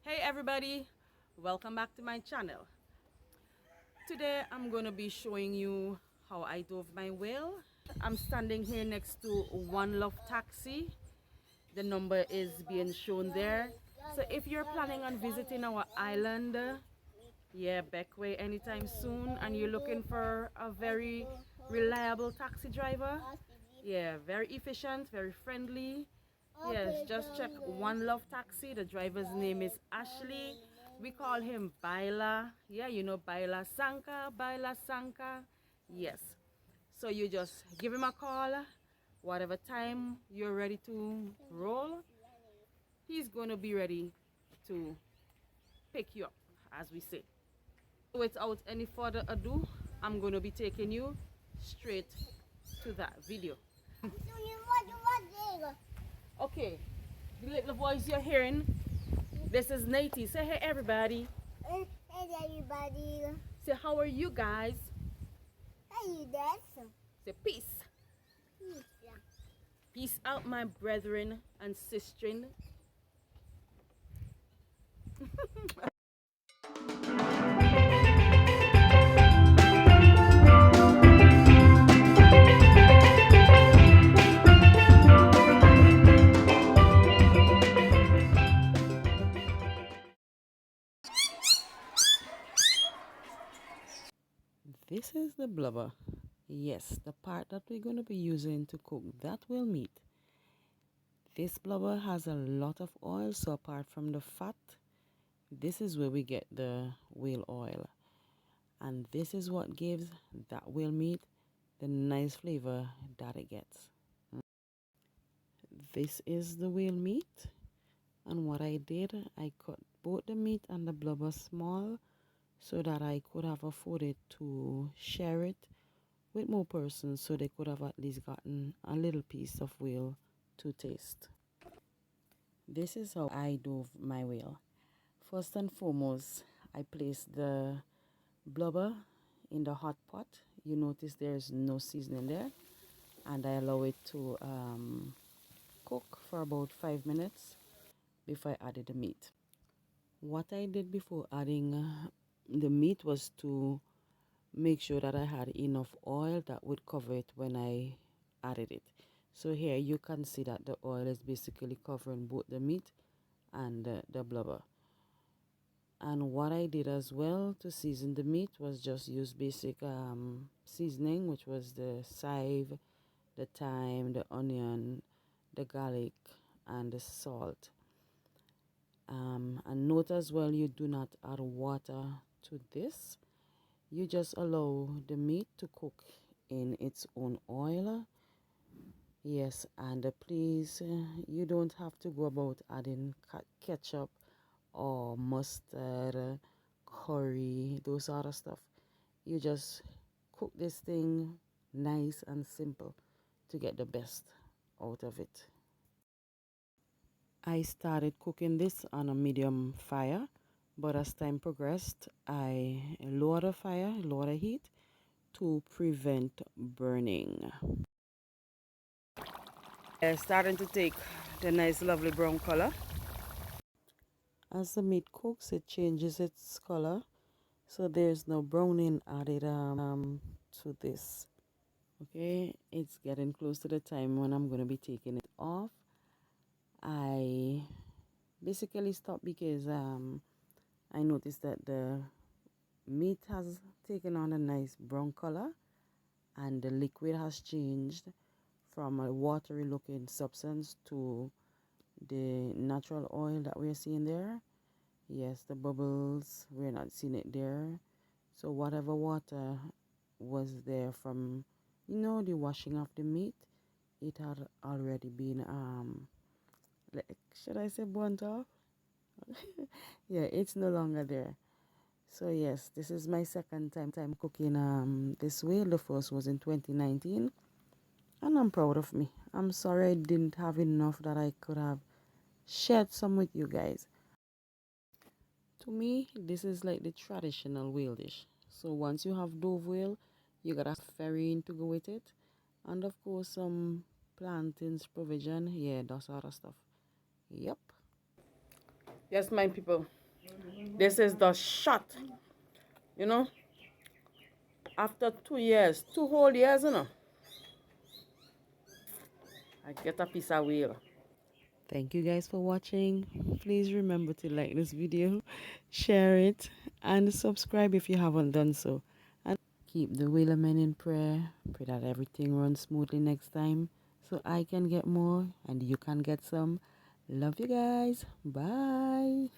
Hey everybody, welcome back to my channel. Today I'm going to be showing you how I dove my whale. I'm standing here next to One Love Taxi. The number is being shown there. So if you're planning on visiting our island, Beckway anytime soon, and you're looking for a very reliable taxi driver, very efficient, very friendly, yes, just check One Love Taxi. The driver's name is Ashley. We call him Baila. Yeah, you know Baila Sanka, Baila Sanka. Yes. So you just give him a call, whatever time you're ready to roll, he's going to be ready to pick you up, as we say. Without any further ado, I'm going to be taking you straight to that video. Okay, the little voice you're hearing, this is Nati. Say hey everybody. Hey everybody. Say how are you guys? How you doing? Say peace. Peace out my brethren and sistren. This is the blubber. Yes, the part that we're going to be using to cook that whale meat. This blubber has a lot of oil, so apart from the fat, this is where we get the whale oil. And this is what gives that whale meat the nice flavor that it gets. This is the whale meat, and what I did, I cut both the meat and the blubber small so that I could have afforded to share it with more persons, so they could have at least gotten a little piece of whale to taste. This is how I dove my whale. First and foremost, I placed the blubber in the hot pot. You notice there's no seasoning there, and I allow it to cook for about 5 minutes before I added the meat. What I did before adding the meat was to make sure that I had enough oil that would cover it when I added it. So here you can see that the oil is basically covering both the meat and the blubber. And what I did as well to season the meat was just use basic seasoning, which was the chive, the thyme, the onion, the garlic, and the salt. And note as well, you do not add water to this. You just allow the meat to cook in its own oil. Yes, and please, you don't have to go about adding ketchup or mustard, curry, those other stuff. You just cook this thing nice and simple to get the best out of it. I started cooking this on a medium fire, but as time progressed, I lowered the fire, lowered the heat to prevent burning. It's starting to take the nice lovely brown color. As the meat cooks, it changes its color, so there's no browning added to this. Okay, it's getting close to the time when I'm going to be taking it off. I basically stopped because I noticed that the meat has taken on a nice brown color and the liquid has changed from a watery looking substance to the natural oil that we're seeing there. Yes, the bubbles, we're not seeing it there. So whatever water was there from, the washing of the meat, it had already been, should I say burnt off? Yeah, it's no longer there. So yes, this is my second time cooking this way. The first was in 2019, and I'm proud of me. I'm sorry I didn't have enough that I could have shared some with you guys. To me, this is like the traditional whale dish. So once you have dove whale, you gotta ferry to go with it, and of course some plantains provision. Yeah, that sort of stuff. Yep. Yes, my people. This is the shot. You know, after 2 years, 2 whole years, I get a piece of whale. Thank you guys for watching. Please remember to like this video, share it, and subscribe if you haven't done so. And keep the Wailermen in prayer. Pray that everything runs smoothly next time so I can get more and you can get some. Love you guys. Bye.